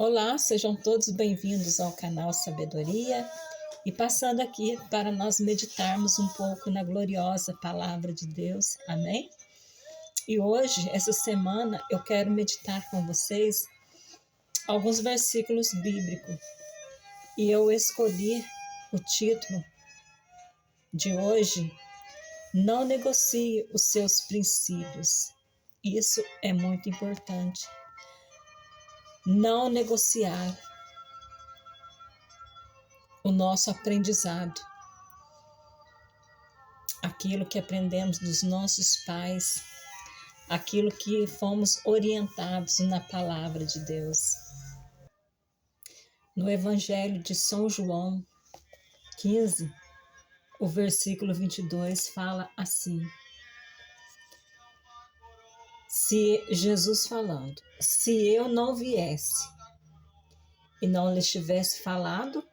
Olá, sejam todos bem-vindos ao canal Sabedoria e passando aqui para nós meditarmos um pouco na gloriosa palavra de Deus, amém? E hoje, essa semana, eu quero meditar com vocês alguns versículos bíblicos e eu escolhi o título de hoje: Não negocie os seus princípios. Isso é muito importante. Não negociar o nosso aprendizado, aquilo que aprendemos dos nossos pais, aquilo que fomos orientados na palavra de Deus. No Evangelho de São João 15, o versículo 22 fala assim: Jesus falando, se eu não viesse e não lhes tivesse falado,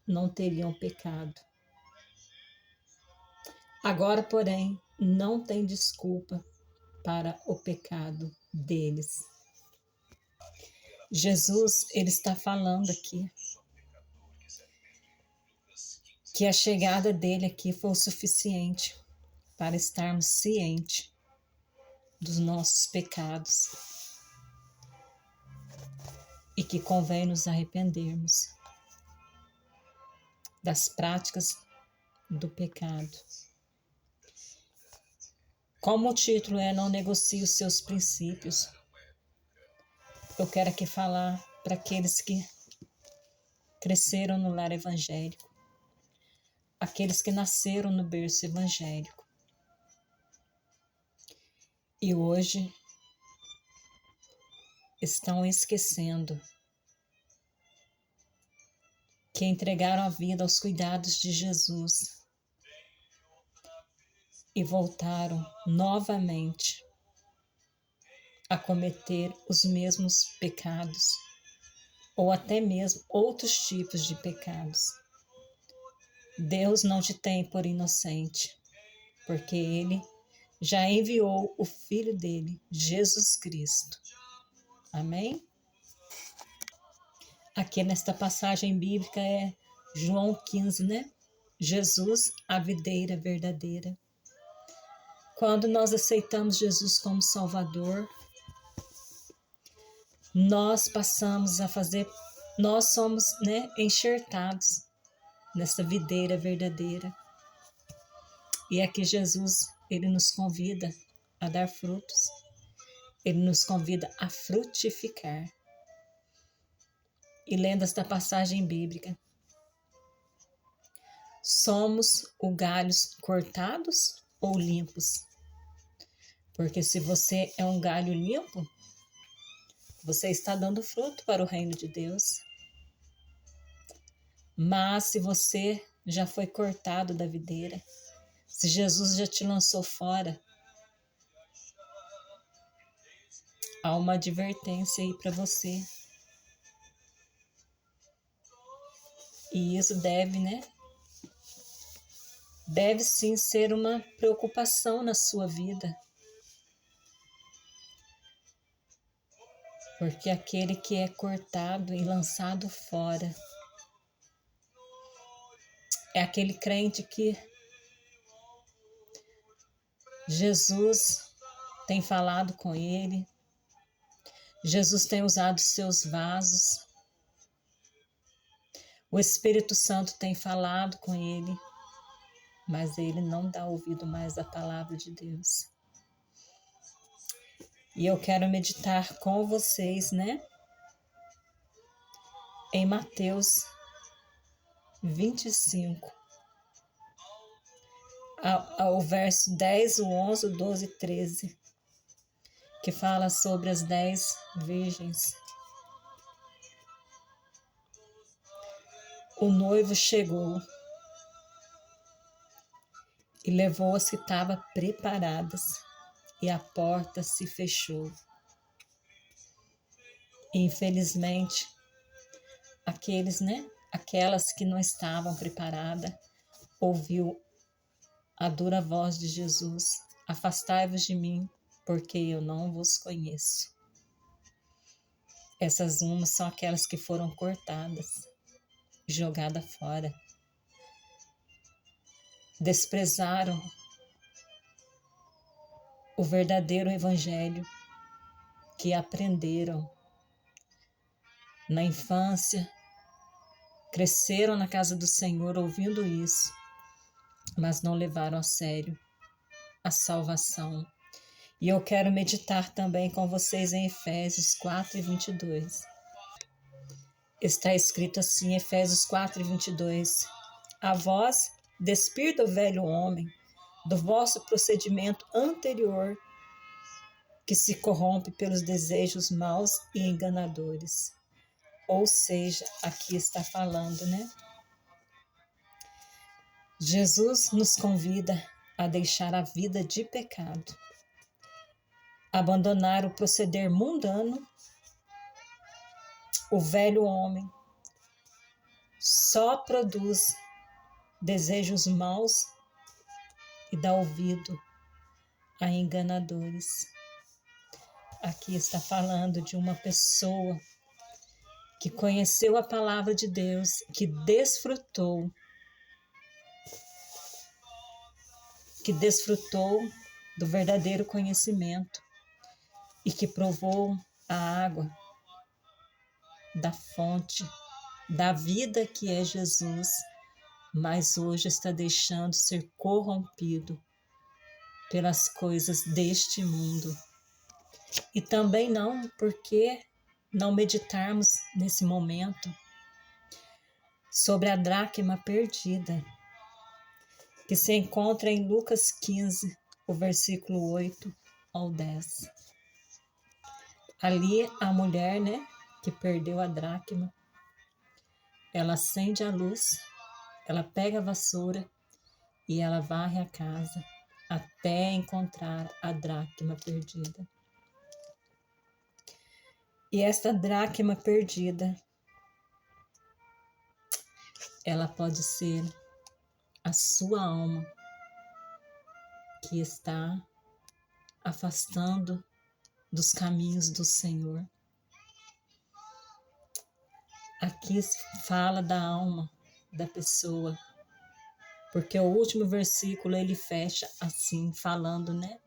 não teriam pecado. Agora, porém, não tem desculpa para o pecado deles. Jesus, ele está falando aqui que a chegada dele aqui foi o suficiente para estarmos cientes dos nossos pecados e que convém nos arrependermos das práticas do pecado. Como o título é Não negocie os seus princípios, eu quero aqui falar para aqueles que cresceram no lar evangélico, aqueles que nasceram no berço evangélico e hoje estão esquecendo que entregaram a vida aos cuidados de Jesus e voltaram novamente a cometer os mesmos pecados ou até mesmo outros tipos de pecados. Deus não te tem por inocente, porque Ele já enviou o Filho dele, Jesus Cristo. Amém? Aqui nesta passagem bíblica é João 15, né? Jesus, a videira verdadeira. Quando nós aceitamos Jesus como Salvador, nós passamos a fazer, nós somos, enxertados nessa videira verdadeira. E aqui Jesus, ele nos convida a dar frutos, ele nos convida a frutificar. E lendo esta passagem bíblica, somos os galhos cortados ou limpos? Porque se você é um galho limpo, você está dando fruto para o reino de Deus. Mas se você já foi cortado da videira, se Jesus já te lançou fora, há uma advertência aí para você. E isso deve sim ser uma preocupação na sua vida. Porque aquele que é cortado e lançado fora é aquele crente que Jesus tem falado com ele, Jesus tem usado seus vasos, o Espírito Santo tem falado com ele, mas ele não dá ouvido mais à palavra de Deus. E eu quero meditar com vocês, em Mateus 25, ao verso 10, o 11, o 12 e 13, que fala sobre as 10 virgens. O noivo chegou e levou as que estavam preparadas, e a porta se fechou. E, infelizmente, aquelas que não estavam preparadas, ouviu a dura voz de Jesus: afastai-vos de mim, porque eu não vos conheço. Essas umas são aquelas que foram cortadas, jogadas fora. Desprezaram o verdadeiro evangelho que aprenderam na infância, cresceram na casa do Senhor ouvindo isso, mas não levaram a sério a salvação. E eu quero meditar também com vocês em Efésios 4:22. Está escrito assim, Efésios 4:22. A vós, despir do velho homem, do vosso procedimento anterior, que se corrompe pelos desejos maus e enganadores. Ou seja, aqui está falando, né? Jesus nos convida a deixar a vida de pecado, abandonar o proceder mundano. O velho homem só produz desejos maus e dá ouvido a enganadores. Aqui está falando de uma pessoa que conheceu a palavra de Deus, que desfrutou do verdadeiro conhecimento e que provou a água da fonte da vida que é Jesus, mas hoje está deixando ser corrompido pelas coisas deste mundo. E também não, porque não meditarmos nesse momento sobre a dracma perdida, que se encontra em Lucas 15, o versículo 8 ao 10. Ali a mulher, né, que perdeu a dracma, ela acende a luz, ela pega a vassoura e ela varre a casa até encontrar a dracma perdida. E esta dracma perdida, ela pode ser a sua alma que está afastando dos caminhos do Senhor. Aqui se fala da alma da pessoa, porque o último versículo ele fecha assim, falando, né?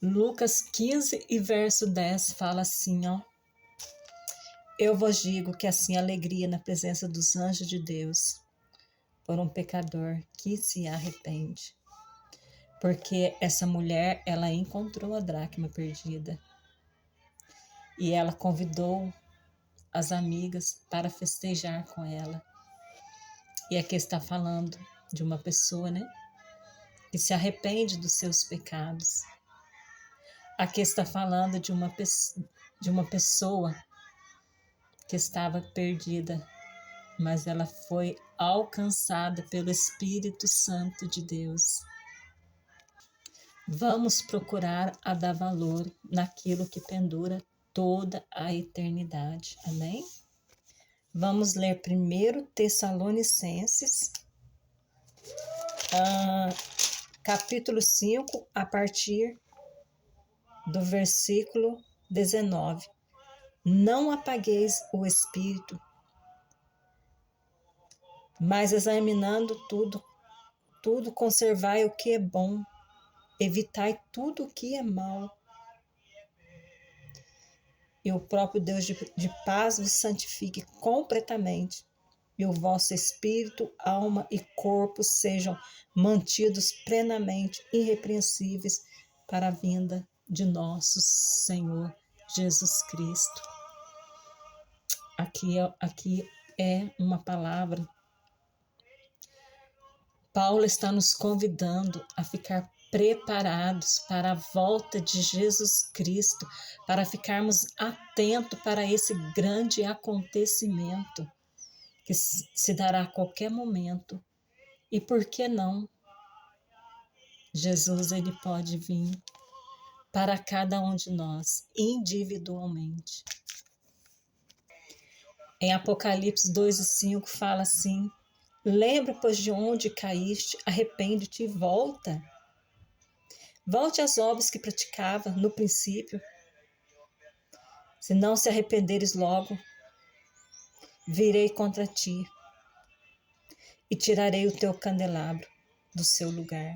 Lucas 15 e verso 10 fala assim, ó. Eu vos digo que assim a alegria na presença dos anjos de Deus por um pecador que se arrepende. Porque essa mulher, ela encontrou a dracma perdida. E ela convidou as amigas para festejar com ela. E aqui está falando de uma pessoa, né, que se arrepende dos seus pecados. Aqui está falando de uma pessoa que estava perdida, mas ela foi alcançada pelo Espírito Santo de Deus. Vamos procurar a dar valor naquilo que pendura toda a eternidade. Amém? Vamos ler 1 Tessalonicenses, capítulo 5, a partir do versículo 19. Não apagueis o espírito, mas examinando tudo conservai o que é bom, evitai tudo o que é mal. E o próprio Deus de paz vos santifique completamente, e o vosso espírito, alma e corpo sejam mantidos plenamente irrepreensíveis para a vinda de nosso Senhor Jesus Cristo. Aqui é uma palavra. Paulo está nos convidando a ficar preparados para a volta de Jesus Cristo, para ficarmos atentos para esse grande acontecimento que se dará a qualquer momento. E por que não? Jesus, ele pode vir para cada um de nós individualmente. Em Apocalipse 2:5 fala assim: lembra, pois, de onde caíste, arrepende-te e volta. Volte às obras que praticava no princípio. Se não se arrependeres logo, virei contra ti e tirarei o teu candelabro do seu lugar.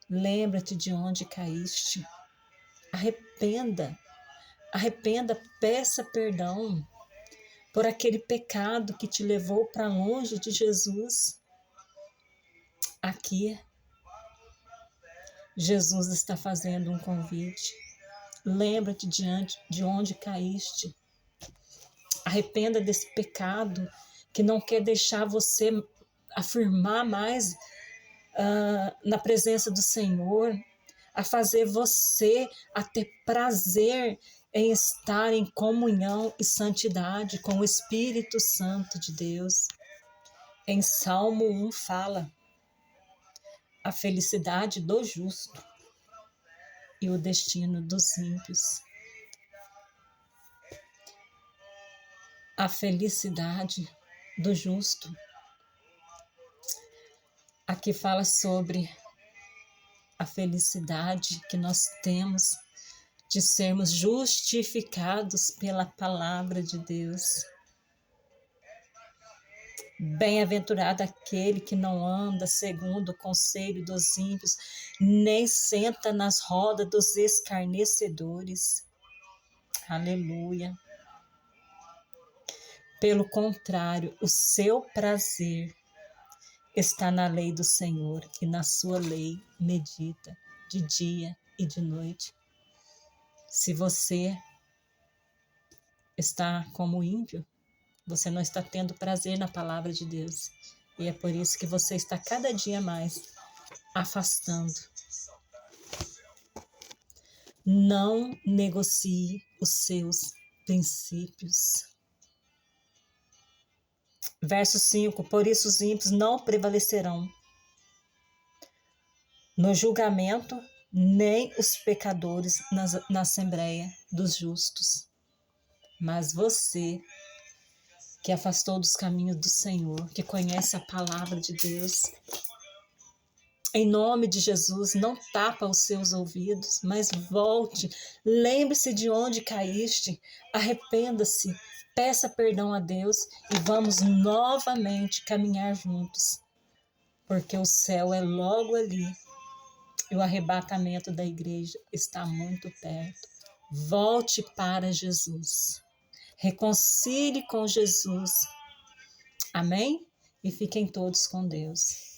Lembra-te de onde caíste. Arrependa, peça perdão por aquele pecado que te levou para longe de Jesus. Aqui, Jesus está fazendo um convite. Lembra-te de onde caíste. Arrependa desse pecado que não quer deixar você afirmar mais na presença do Senhor, a fazer você a ter prazer em estar em comunhão e santidade com o Espírito Santo de Deus. Em Salmo 1 fala: a felicidade do justo e o destino dos ímpios. A felicidade do justo. Aqui fala sobre a felicidade que nós temos de sermos justificados pela palavra de Deus. Bem-aventurado aquele que não anda segundo o conselho dos ímpios, nem senta nas rodas dos escarnecedores. Aleluia. Pelo contrário, o seu prazer está na lei do Senhor, e na sua lei medita de dia e de noite. Se você está como ímpio, você não está tendo prazer na palavra de Deus. E é por isso que você está cada dia mais afastando. Não negocie os seus princípios. Verso 5, por isso os ímpios não prevalecerão no julgamento, nem os pecadores na assembleia dos justos. Mas você, que afastou dos caminhos do Senhor, que conhece a palavra de Deus, em nome de Jesus, não tapa os seus ouvidos, mas volte, lembre-se de onde caíste, arrependa-se, peça perdão a Deus e vamos novamente caminhar juntos, porque o céu é logo ali e o arrebatamento da igreja está muito perto. Volte para Jesus, reconcilie com Jesus, amém? E fiquem todos com Deus.